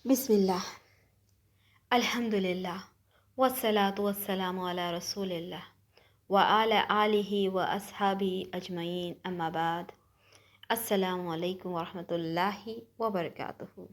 بسم اللہ، الحمد للہ، والصلاة والسلام علی رسول اللہ وعلی آلہ و اصحابہ اجمعین، اما بعد۔ السلام علیکم ورحمۃ اللہ وبرکاتہ۔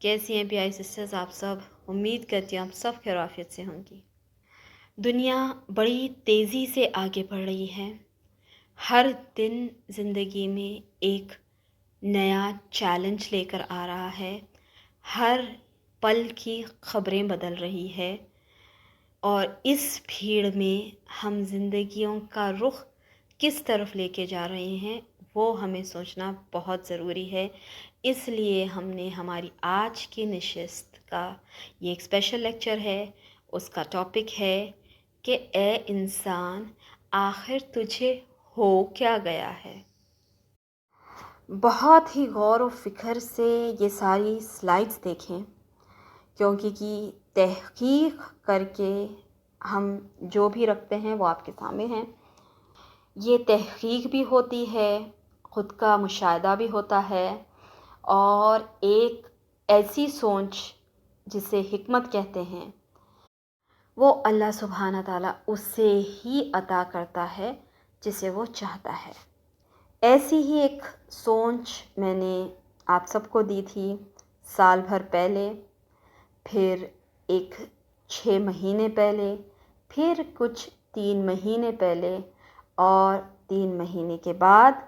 کیسی ہیں پیاری سسٹرز آپ سب؟ امید کرتی ہوں آپ سب خیر و عافیت سے ہوں گی۔ دنیا بڑی تیزی سے آگے بڑھ رہی ہے۔ ہر دن زندگی میں ایک نیا چیلنج لے کر آ رہا ہے۔ ہر پل کی خبریں بدل رہی ہے، اور اس بھیڑ میں ہم زندگیوں کا رخ کس طرف لے کے جا رہے ہیں وہ ہمیں سوچنا بہت ضروری ہے۔ اس لیے ہم نے ہماری آج کی نشست کا یہ ایک اسپیشل لیکچر ہے، اس کا ٹاپک ہے کہ اے انسان، آخر تجھے ہو کیا گیا ہے۔ بہت ہی غور و فکر سے یہ ساری سلائڈز دیکھیں، کیونکہ تحقیق کر کے ہم جو بھی رکھتے ہیں وہ آپ کے سامنے ہیں۔ یہ تحقیق بھی ہوتی ہے، خود کا مشاہدہ بھی ہوتا ہے، اور ایک ایسی سوچ جسے حکمت کہتے ہیں وہ اللہ سبحانہ تعالیٰ اسے ہی عطا کرتا ہے جسے وہ چاہتا ہے۔ ایسی ہی ایک سوچ میں نے آپ سب کو دی تھی سال بھر پہلے، پھر 6 مہینے پہلے، پھر کچھ 3 مہینے پہلے، اور 3 مہینے کے بعد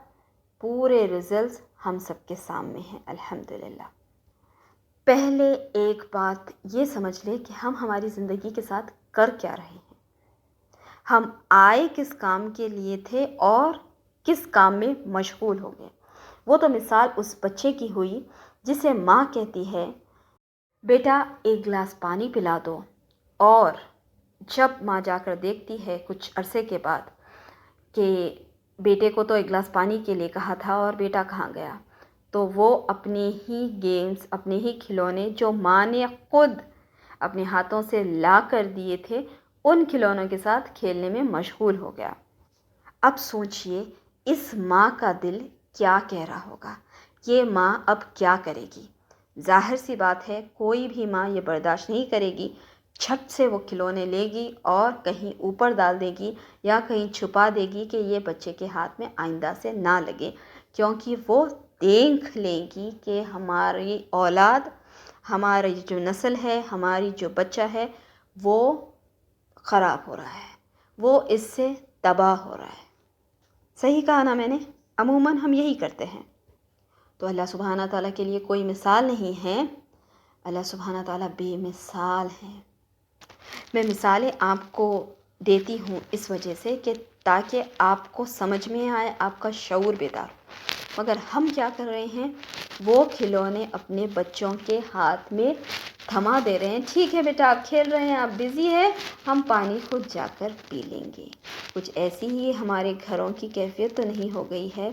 پورے رزلٹس ہم سب کے سامنے ہیں الحمدللہ۔ پہلے ایک بات یہ سمجھ لے کہ ہم ہماری زندگی کے ساتھ کر کیا رہے ہیں، ہم آئے کس کام کے لیے تھے اور کس کام میں مشغول ہو گئے۔ وہ تو مثال اس بچے کی ہوئی جسے ماں کہتی ہے بیٹا ایک گلاس پانی پلا دو، اور جب ماں جا کر دیکھتی ہے کچھ عرصے کے بعد کہ بیٹے کو تو ایک گلاس پانی کے لیے کہا تھا اور بیٹا کہاں گیا، تو وہ اپنے ہی گیمز، اپنے ہی کھلونے جو ماں نے خود اپنے ہاتھوں سے لا کر دیے تھے، ان کھلونوں کے ساتھ کھیلنے میں مشغول ہو گیا۔ اب سوچئے اس ماں کا دل کیا کہہ رہا ہوگا، یہ ماں اب کیا کرے گی؟ ظاہر سی بات ہے کوئی بھی ماں یہ برداشت نہیں کرے گی، چھٹ سے وہ کھلونے لے گی اور کہیں اوپر ڈال دے گی یا کہیں چھپا دے گی کہ یہ بچے کے ہاتھ میں آئندہ سے نہ لگے، کیونکہ وہ دیکھ لے گی کہ ہماری اولاد، ہماری جو نسل ہے، ہماری جو بچہ ہے وہ خراب ہو رہا ہے، وہ اس سے تباہ ہو رہا ہے۔ صحیح کہا نا میں نے؟ عموماً ہم یہی کرتے ہیں۔ تو اللہ سبحانہ تعالیٰ کے لیے کوئی مثال نہیں ہے، اللہ سبحانہ تعالیٰ بے مثال ہیں۔ میں مثالیں آپ کو دیتی ہوں اس وجہ سے کہ تاکہ آپ کو سمجھ میں آئے، آپ کا شعور بیدار ہو۔ مگر ہم کیا کر رہے ہیں، وہ کھلونے اپنے بچوں کے ہاتھ میں تھما دے رہے ہیں۔ ٹھیک ہے بیٹا آپ کھیل رہے ہیں، آپ بزی ہیں، ہم پانی خود جا کر پی لیں گے۔ کچھ ایسی ہی ہمارے گھروں کی کیفیت تو نہیں ہو گئی ہے،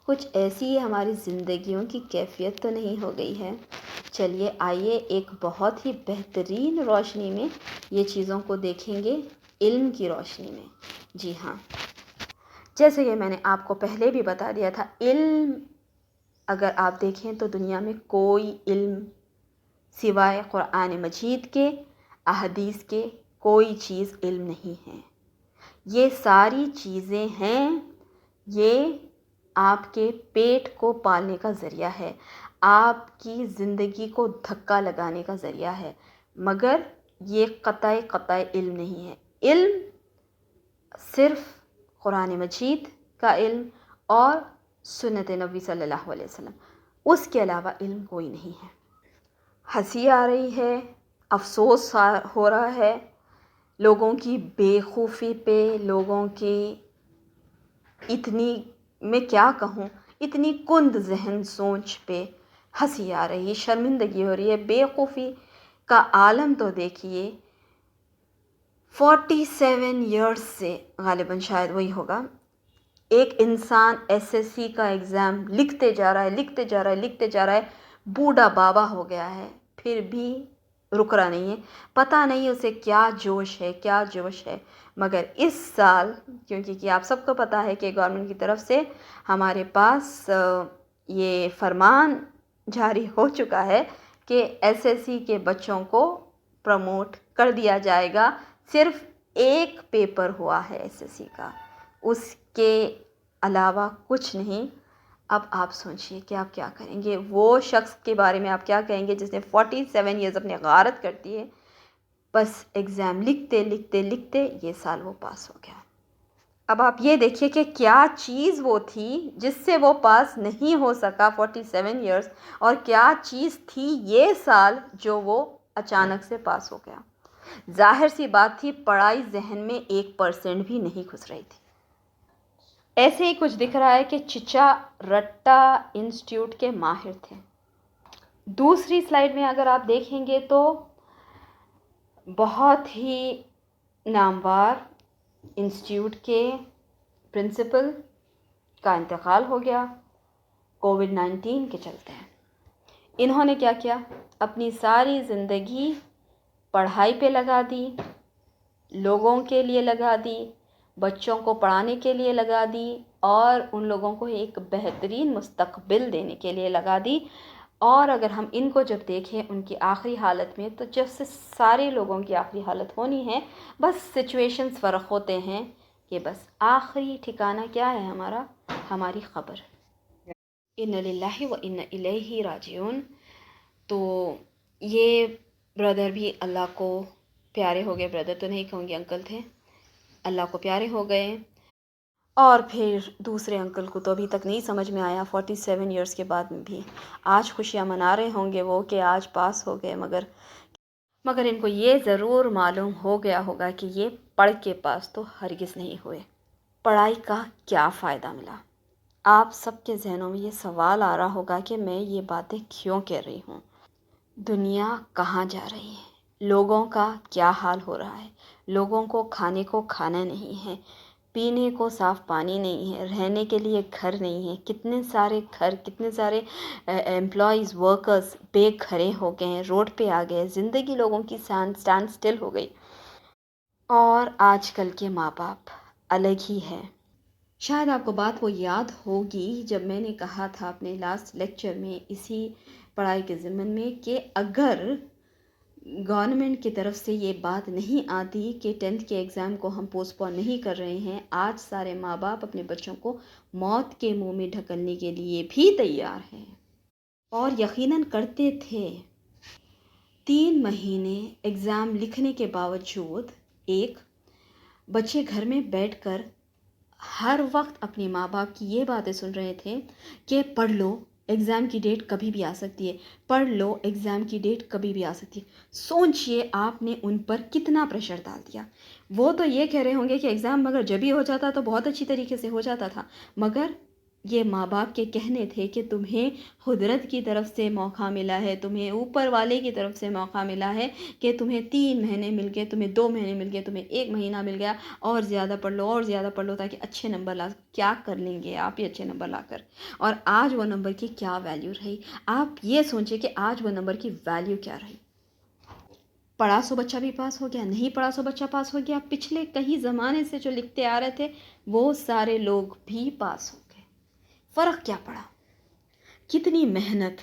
کچھ ایسی ہی ہماری زندگیوں کی کیفیت تو نہیں ہو گئی ہے۔ چلیے آئیے ایک بہت ہی بہترین روشنی میں یہ چیزوں کو دیکھیں گے، علم کی روشنی میں۔ جی ہاں، جیسے کہ میں نے آپ کو پہلے بھی بتا دیا تھا، علم اگر آپ دیکھیں تو دنیا میں کوئی علم سوائے قرآن مجید کے، احادیث کے، کوئی چیز علم نہیں ہے۔ یہ ساری چیزیں ہیں، یہ آپ کے پیٹ کو پالنے کا ذریعہ ہے، آپ کی زندگی کو دھکا لگانے کا ذریعہ ہے، مگر یہ قطع علم نہیں ہے۔ علم صرف قرآن مجید کا علم اور سنت نبی صلی اللہ علیہ وسلم، اس کے علاوہ علم کوئی نہیں ہے۔ ہنسی آ رہی ہے، افسوس ہو رہا ہے، لوگوں کی بے خوفی پہ، لوگوں کی اتنی، میں کیا کہوں، اتنی کند ذہن سوچ پہ ہنسی آ رہی ہے، شرمندگی ہو رہی ہے۔ بے خوفی کا عالم تو دیکھیے، 47 ایئرس سے غالباً شاید وہی ہوگا، ایک انسان SSC کا ایگزام لکھتے جا رہا ہے، لکھتے جا رہا ہے، لکھتے جا رہا ہے، بوڑھا بابا ہو گیا ہے، پھر بھی رک رہا نہیں ہے۔ پتہ نہیں اسے کیا جوش ہے، کیا جوش ہے۔ مگر اس سال، کیونکہ کہ آپ سب کو پتہ ہے کہ گورنمنٹ کی طرف سے ہمارے پاس یہ فرمان جاری ہو چکا ہے کہ SSC کے بچوں کو پروموٹ کر دیا جائے گا. صرف ایک پیپر ہوا ہے SSC کا، اس کے علاوہ کچھ نہیں. اب آپ سوچئے کہ آپ کیا کریں گے. وہ شخص کے بارے میں آپ کیا کہیں گے جس نے 47 ایئرز اپنے غارت کر دیے. بس ایگزام لکھتے لکھتے لکھتے یہ سال وہ پاس ہو گیا. اب آپ یہ دیکھیے کہ کیا چیز وہ تھی جس سے وہ پاس نہیں ہو سکا 47 ایئرز، اور کیا چیز تھی یہ سال جو وہ اچانک سے پاس ہو گیا. ظاہر سی بات تھی پڑھائی ذہن میں 1% بھی نہیں گھس رہی تھی. ایسے ہی کچھ دکھ رہا ہے کہ چچا رٹا انسٹیٹیوٹ کے ماہر تھے. دوسری سلائیڈ میں اگر آپ دیکھیں گے تو بہت ہی نامور انسٹیٹیوٹ کے پرنسپل کا انتقال ہو گیا کووڈ-19 کے چلتے. انہوں نے کیا کیا، اپنی ساری زندگی پڑھائی پہ لگا دی، لوگوں کے لیے لگا دی، بچوں کو پڑھانے کے لیے لگا دی، اور ان لوگوں کو ایک بہترین مستقبل دینے کے لیے لگا دی. اور اگر ہم ان کو جب دیکھیں ان کی آخری حالت میں، تو جیسے سارے لوگوں کی آخری حالت ہونی ہے، بس سچویشنز فرق ہوتے ہیں کہ بس آخری ٹھکانہ کیا ہے ہمارا، ہماری خبر. اِنَّ لِلَّهِ وَإِنَّ إِلَيْهِ راجعون. تو یہ بردر بھی اللہ کو پیارے ہو گئے. بردر تو نہیں کہوں گی، انکل تھے، اللہ کو پیارے ہو گئے. اور پھر دوسرے انکل کو تو ابھی تک نہیں سمجھ میں آیا 47 ایئرز کے بعد بھی. آج خوشیاں منا رہے ہوں گے وہ کہ آج پاس ہو گئے، مگر ان کو یہ ضرور معلوم ہو گیا ہوگا کہ یہ پڑھ کے پاس تو ہرگز نہیں ہوئے. پڑھائی کا کیا فائدہ ملا؟ آپ سب کے ذہنوں میں یہ سوال آ رہا ہوگا کہ میں یہ باتیں کیوں کہہ رہی ہوں. دنیا کہاں جا رہی ہے؟ لوگوں کا کیا حال ہو رہا ہے؟ لوگوں کو کھانے کو کھانا نہیں ہے، پینے کو صاف پانی نہیں ہے، رہنے کے لیے گھر نہیں ہے. کتنے سارے گھر، کتنے سارے امپلائیز، ورکرز بے گھرے ہو گئے ہیں، روڈ پہ آ گئے. زندگی لوگوں کی اسٹینڈ سٹل ہو گئی. اور آج کل کے ماں باپ الگ ہی ہے. شاید آپ کو بات وہ یاد ہوگی جب میں نے کہا تھا اپنے لاسٹ لیکچر میں اسی پڑھائی کے ضمن میں کہ اگر گورنمنٹ کی طرف سے یہ بات نہیں آتی کہ 10th کے ایگزام کو ہم پوسٹ پون نہیں کر رہے ہیں، آج سارے ماں باپ اپنے بچوں کو موت کے منہ میں ڈھکلنے کے لیے بھی تیار ہیں. اور یقیناً کرتے تھے. 3 مہینے ایگزام لکھنے کے باوجود ایک بچے گھر میں بیٹھ کر ہر وقت اپنے ماں باپ کی یہ باتیں سن رہے تھے کہ پڑھ لو، ایگزام کی ڈیٹ کبھی بھی آ سکتی ہے، پڑھ لو، ایگزام کی ڈیٹ کبھی بھی آ سکتی ہے. سوچئے آپ نے ان پر کتنا پریشر ڈال دیا. وہ تو یہ کہہ رہے ہوں گے کہ ایگزام مگر جب ہی ہو جاتا تو بہت اچھی طریقے سے ہو جاتا تھا، مگر یہ ماں باپ کے کہنے تھے کہ تمہیں قدرت کی طرف سے موقع ملا ہے، تمہیں اوپر والے کی طرف سے موقع ملا ہے کہ تمہیں 3 مہینے مل گئے، تمہیں 2 مہینے مل گئے، تمہیں 1 مہینہ مل گیا، اور زیادہ پڑھ لو، اور زیادہ پڑھ لو تاکہ اچھے نمبر لا. کیا کر لیں گے آپ یہ اچھے نمبر لا کر؟ اور آج وہ نمبر کی کیا ویلیو رہی؟ آپ یہ سوچیں کہ آج وہ نمبر کی ویلیو کیا رہی. پڑھا سو بچہ بھی پاس ہو گیا، نہیں پڑھا سو بچہ پاس ہو گیا. پچھلے کئی زمانے سے جو لکھتے آ رہے تھے وہ سارے لوگ بھی پاس ہو گئے. فرق کیا پڑا؟ کتنی محنت،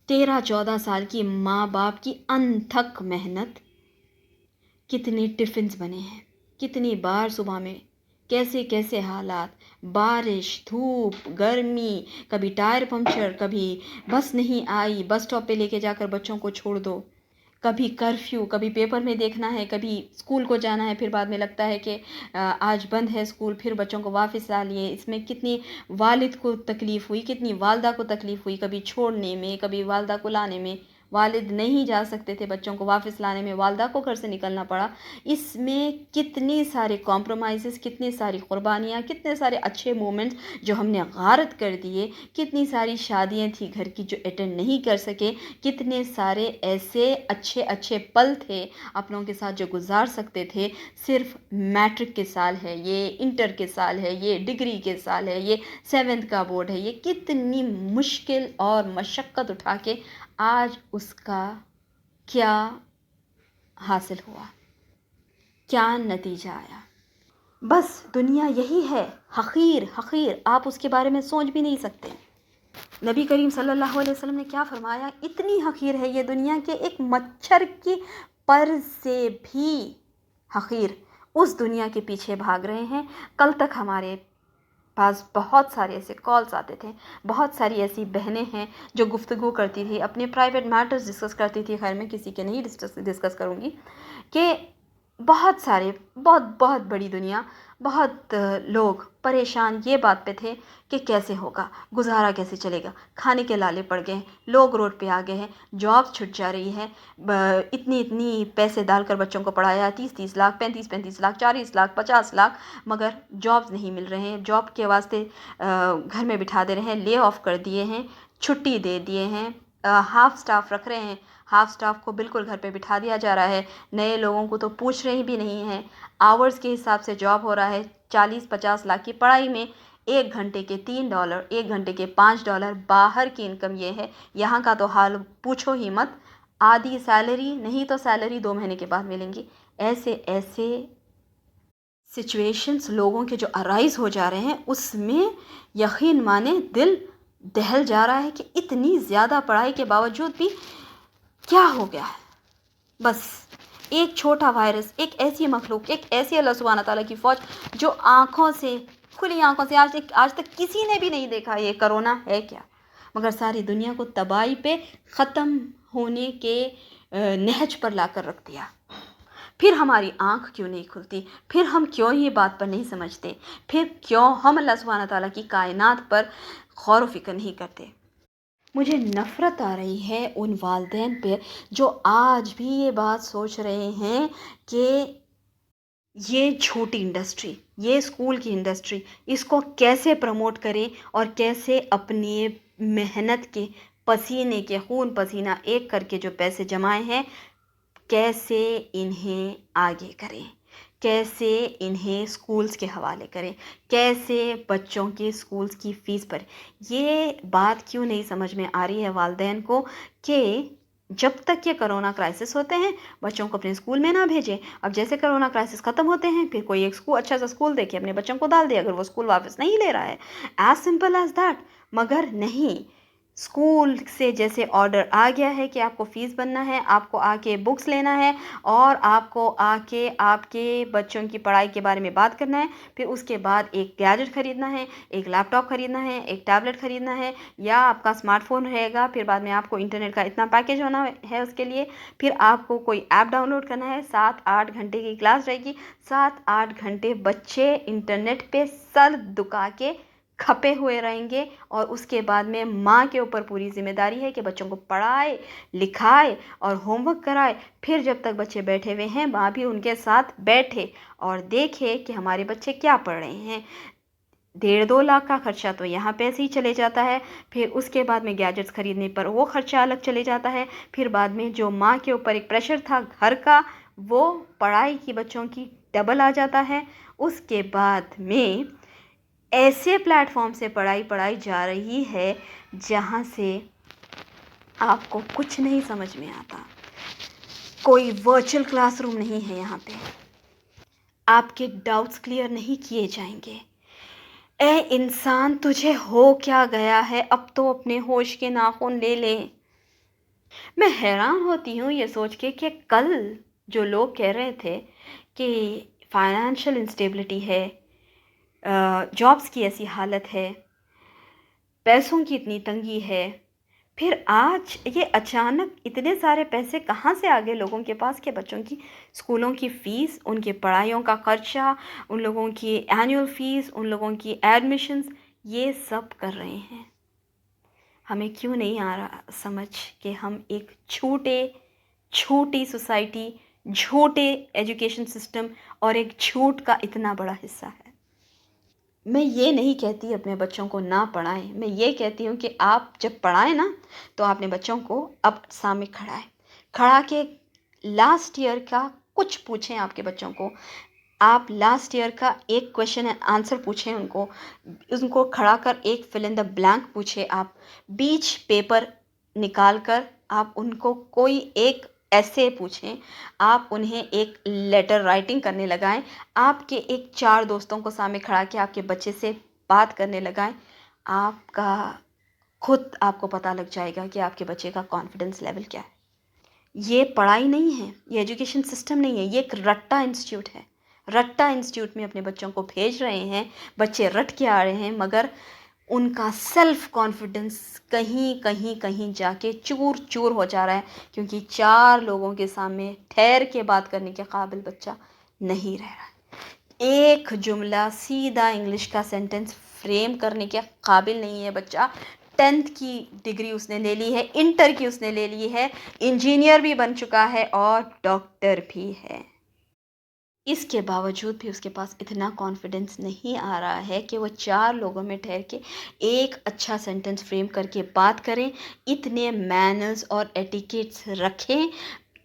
13-14 سال کی ماں باپ کی انتھک محنت. کتنے ٹفنز بنے ہیں، کتنی بار صبح میں کیسے کیسے حالات، بارش، دھوپ، گرمی، کبھی ٹائر پنکچر، کبھی بس نہیں آئی، بس اسٹاپ پہ لے کے جا کر بچوں کو چھوڑ دو، کبھی کرفیو، کبھی پیپر میں دیکھنا ہے، کبھی اسکول کو جانا ہے، پھر بعد میں لگتا ہے کہ آج بند ہے اسکول، پھر بچوں کو واپس لا لیے. اس میں کتنی والد کو تکلیف ہوئی، کتنی والدہ کو تکلیف ہوئی، کبھی چھوڑنے میں، کبھی والدہ کو لانے میں. والد نہیں جا سکتے تھے بچوں کو واپس لانے میں، والدہ کو گھر سے نکلنا پڑا. اس میں کتنے سارے کمپرومائزز، کتنے ساری قربانیاں، کتنے سارے اچھے مومنٹس جو ہم نے غارت کر دیے. کتنی ساری شادیاں تھیں گھر کی جو اٹینڈ نہیں کر سکے. کتنے سارے ایسے اچھے اچھے پل تھے اپنوں کے ساتھ جو گزار سکتے تھے. صرف میٹرک کے سال ہے، یہ انٹر کے سال ہے، یہ ڈگری کے سال ہے، یہ 7th کا بورڈ ہے. یہ کتنی مشکل اور مشقت اٹھا کے آج اس کا کیا حاصل ہوا، کیا نتیجہ آیا؟ بس دنیا یہی ہے، حقیر حقیر. آپ اس کے بارے میں سوچ بھی نہیں سکتے. نبی کریم صلی اللہ علیہ وسلم نے کیا فرمایا؟ اتنی حقیر ہے یہ دنیا کے ایک مچھر کی پر سے بھی حقیر اس دنیا کے پیچھے بھاگ رہے ہیں. کل تک ہمارے پاس بہت سارے ایسے کالز آتے تھے، بہت ساری ایسی بہنیں ہیں جو گفتگو کرتی تھی، اپنے پرائیویٹ میٹرز ڈسکس کرتی تھی. خیر میں کسی کے نہیں ڈسکس کروں گی کہ بہت سارے بہت بڑی دنیا، بہت لوگ پریشان یہ بات پہ تھے کہ کیسے ہوگا، گزارا کیسے چلے گا، کھانے کے لالے پڑ گئے ہیں، لوگ روڈ پہ آ گئے ہیں، جاب چھٹ جا رہی ہے، اتنی پیسے ڈال کر بچوں کو پڑھایا، 30 لاکھ 35 لاکھ 40 لاکھ 50 لاکھ، مگر جابز نہیں مل رہے ہیں، جاب کے واسطے گھر میں بٹھا دے رہے ہیں، لے آف کر دیے ہیں، چھٹی دے دیے ہیں، ہاف سٹاف رکھ رہے ہیں، ہاف سٹاف کو بالکل گھر پہ بٹھا دیا جا رہا ہے، نئے لوگوں کو تو پوچھ رہی بھی نہیں ہیں. آورز کے حساب سے جاب ہو رہا ہے. 40-50 لاکھ کی پڑھائی میں 1 گھنٹے کے $3، 1 گھنٹے کے $5. باہر کی انکم یہ ہے. یہاں کا تو حال پوچھو ہی مت. آدھی سیلری نہیں تو سیلری 2 مہینے کے بعد ملیں گی. ایسے سچویشنز لوگوں کے جو ارائز ہو جا رہے ہیں، اس میں یقین مانے دل دہل جا رہا ہے کہ اتنی زیادہ پڑھائی کے باوجود بھی کیا ہو گیا ہے. بس ایک چھوٹا وائرس، ایک ایسی مخلوق، ایک ایسی اللہ سبحانہ تعالیٰ کی فوج جو کھلی آنکھوں سے آج تک کسی نے بھی نہیں دیکھا یہ کرونا ہے کیا، مگر ساری دنیا کو تباہی پہ ختم ہونے کے نہج پر لا کر رکھ دیا. پھر ہماری آنکھ کیوں نہیں کھلتی؟ پھر ہم کیوں یہ بات پر نہیں سمجھتے؟ پھر کیوں ہم اللہ سبحانہ تعالیٰ کی کائنات پر غور و فکر نہیں کرتے؟ مجھے نفرت آ رہی ہے ان والدین پہ جو آج بھی یہ بات سوچ رہے ہیں کہ یہ جھوٹی انڈسٹری، یہ اسکول کی انڈسٹری، اس کو کیسے پروموٹ کریں اور کیسے اپنی محنت کے پسینے کے خون پسینہ ایک کر کے جو پیسے جمائے ہیں کیسے انہیں آگے کریں، کیسے انہیں اسکولز کے حوالے کریں، کیسے بچوں کے اسکولز کی فیس پر. یہ بات کیوں نہیں سمجھ میں آ رہی ہے والدین کو کہ جب تک یہ کرونا کرائسس ہوتے ہیں بچوں کو اپنے اسکول میں نہ بھیجیں. اب جیسے کرونا کرائسس ختم ہوتے ہیں پھر کوئی ایک اسکول اچھا سا اسکول دیکھے اپنے بچوں کو ڈال دے اگر وہ اسکول واپس نہیں لے رہا ہے. As simple as that. مگر نہیں، اسکول سے جیسے آرڈر آ گیا ہے کہ آپ کو فیس بننا ہے، آپ کو آ کے بکس لینا ہے اور آپ کو آ کے آپ کے بچوں کی پڑھائی کے بارے میں بات کرنا ہے، پھر اس کے بعد ایک گیجٹ خریدنا ہے، ایک لیپ ٹاپ خریدنا ہے، ایک ٹیبلٹ خریدنا ہے، یا آپ کا اسمارٹ فون رہے گا، پھر بعد میں آپ کو انٹرنیٹ کا اتنا پیکیج ہونا ہے اس کے لیے، پھر آپ کو کوئی ایپ ڈاؤن لوڈ کرنا ہے. 7-8 گھنٹے کی کلاس رہے گی، 7-8 گھنٹے بچے انٹرنیٹ پہ سر دکا کے کھپے ہوئے رہیں گے، اور اس کے بعد میں ماں کے اوپر پوری ذمہ داری ہے کہ بچوں کو پڑھائے لکھائے اور ہوم ورک کرائے. پھر جب تک بچے بیٹھے ہوئے ہیں ماں بھی ان کے ساتھ بیٹھے اور دیکھے کہ ہمارے بچے کیا پڑھ رہے ہیں. 1.5-2 لاکھ کا خرچہ تو یہاں پہ سے ہی چلے جاتا ہے، پھر اس کے بعد میں گیجٹس خریدنے پر وہ خرچہ الگ چلے جاتا ہے، پھر بعد میں جو ماں کے اوپر ایک پریشر تھا گھر کا وہ پڑھائی کی بچوں کی ڈبل آ جاتا ہے. اس کے بعد میں ایسے پلیٹ فارم سے پڑھائی جا رہی ہے جہاں سے آپ کو کچھ نہیں سمجھ میں آتا. کوئی ورچوئل کلاس روم نہیں ہے یہاں پہ، آپ کے ڈاؤٹس کلیئر نہیں کیے جائیں گے. اے انسان تجھے ہو کیا گیا ہے، اب تو اپنے ہوش کے ناخن لے لے. میں حیران ہوتی ہوں یہ سوچ کے کہ کل جو لوگ کہہ رہے تھے کہ فائنانشیل انسٹیبلٹی ہے، جابس کی ایسی حالت ہے، پیسوں کی اتنی تنگی ہے، پھر آج یہ اچانک اتنے سارے پیسے کہاں سے آگے لوگوں کے پاس کہ بچوں کی اسکولوں کی فیس، ان کے پڑھائیوں کا خرچہ، ان لوگوں کی اینول فیس، ان لوگوں کی ایڈمیشنز، یہ سب کر رہے ہیں. ہمیں کیوں نہیں آ رہا سمجھ کہ ہم ایک چھوٹی سوسائٹی، جھوٹے ایجوکیشن سسٹم اور ایک جھوٹ کا اتنا بڑا حصہ ہے. میں یہ نہیں کہتی اپنے بچوں کو نہ پڑھائیں، میں یہ کہتی ہوں کہ آپ جب پڑھائیں نا تو آپ اپنے بچوں کو اب سامنے کھڑا کے لاسٹ ایئر کا کچھ پوچھیں. آپ کے بچوں کو آپ لاسٹ ایئر کا ایک کویشچن اینڈ آنسر پوچھیں، ان کو کھڑا کر ایک فل ان دا بلینک پوچھیں. آپ بیچ پیپر نکال کر آپ ان کو کوئی ایک ایسے پوچھیں، آپ انہیں ایک لیٹر رائٹنگ کرنے لگائیں، آپ کے ایک 4 دوستوں کو سامنے کھڑا کے آپ کے بچے سے بات کرنے لگائیں. آپ کا خود آپ کو پتہ لگ جائے گا کہ آپ کے بچے کا کانفیڈنس لیول کیا ہے۔ یہ پڑھائی نہیں ہے، یہ ایجوکیشن سسٹم نہیں ہے، یہ ایک رٹا انسٹیٹیوٹ ہے۔ رٹا انسٹیٹیوٹ میں اپنے بچوں کو بھیج رہے ہیں، بچے رٹ کے آ رہے ہیں، مگر ان کا سیلف کانفیڈنس کہیں کہیں کہیں جا کے چور چور ہو جا رہا ہے، کیونکہ 4 لوگوں کے سامنے ٹھہر کے بات کرنے کے قابل بچہ نہیں رہ رہا ہے۔ ایک جملہ سیدھا انگلش کا سینٹنس فریم کرنے کے قابل نہیں ہے بچہ۔ 10th کی ڈگری اس نے لے لی ہے، انٹر کی اس نے لے لی ہے، انجینئر بھی بن چکا ہے اور ڈاکٹر بھی ہے۔ اس کے باوجود بھی اس کے پاس اتنا کانفیڈنس نہیں آ رہا ہے کہ وہ 4 لوگوں میں ٹھہر کے ایک اچھا سینٹنس فریم کر کے بات کریں، اتنے مینرز اور ایٹیکیٹس رکھیں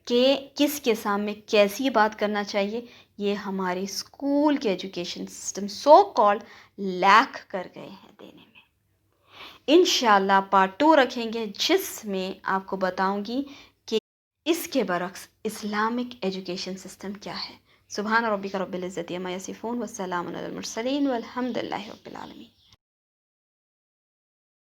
کہ کس کے سامنے کیسی بات کرنا چاہیے۔ یہ ہمارے اسکول کے education system so called leak کر گئے ہیں دینے میں۔ انشاءاللہ پارٹ 2 رکھیں گے، جس میں آپ کو بتاؤں گی کہ اس کے برعکس اسلامک ایجوکیشن سسٹم کیا ہے۔ سبحان ربک رب العزت عما یصفون والسلام علی المرسلین والحمد للہ رب العالمین۔